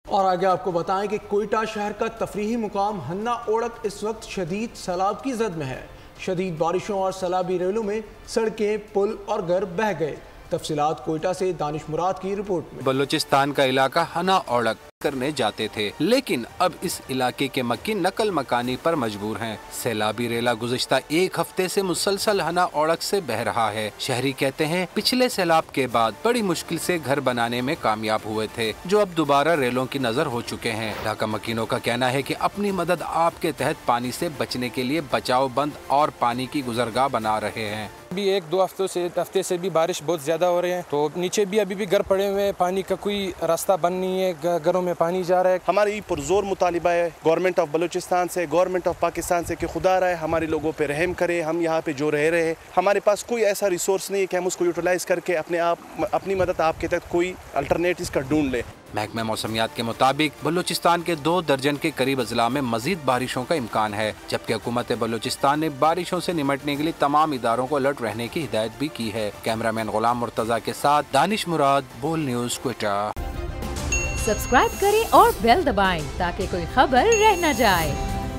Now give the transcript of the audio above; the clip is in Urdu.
اور آگے آپ کو بتائیں کہ کوئٹہ شہر کا تفریحی مقام ہنا اوڑک اس وقت شدید سیلاب کی زد میں ہے۔ شدید بارشوں اور سیلابی ریلوں میں سڑکیں، پل اور گھر بہہ گئے۔ تفصیلات کوئٹہ سے دانش مراد کی رپورٹ میں۔ بلوچستان کا علاقہ ہنا اوڑک کرنے جاتے تھے، لیکن اب اس علاقے کے مکین نقل مکانی پر مجبور ہیں۔ سیلابی ریلا گزشتہ ایک ہفتے سے مسلسل ہنا اوڑک سے بہہ رہا ہے۔ شہری کہتے ہیں پچھلے سیلاب کے بعد بڑی مشکل سے گھر بنانے میں کامیاب ہوئے تھے، جو اب دوبارہ ریلوں کی نظر ہو چکے ہیں۔ علاقہ مکینوں کا کہنا ہے کہ اپنی مدد آپ کے تحت پانی سے بچنے کے لیے بچاؤ بند اور پانی کی گزرگاہ بنا رہے ہیں۔ ابھی ایک دو ہفتے سے بھی بارش بہت زیادہ ہو رہی ہے، تو نیچے بھی ابھی بھی گھر پڑے ہوئے ہیں، پانی کا کوئی راستہ بند نہیں ہے، گھروں میں پانی جا رہا ہے۔ ہماری پرزور مطالبہ ہے گورنمنٹ آف بلوچستان سے، گورنمنٹ آف پاکستان سے کہ خدا رہے ہمارے لوگوں پہ رحم کرے۔ ہم یہاں پہ جو رہ رہے ہیں، ہمارے پاس کوئی ایسا ریسورس نہیں ہے کہ ہم اس کو یوٹیلائز کر کے اپنی مدد آپ کے تحت کوئی الٹرنیٹیوز کا ڈھونڈ لیں۔ محکمہ موسمیات کے مطابق بلوچستان کے 2 درجن کے قریب اضلاع میں مزید بارشوں کا امکان ہے، جبکہ حکومت بلوچستان نے بارشوں سے نمٹنے کے لیے تمام اداروں کو الرٹ رہنے کی ہدایت بھی کی ہے۔ کیمرہ مین غلام مرتضیٰ کے ساتھ دانش مراد، بول نیوز، کوئٹہ۔ سبسکرائب کریں اور بیل دبائیں تاکہ کوئی خبر رہ نہ جائے۔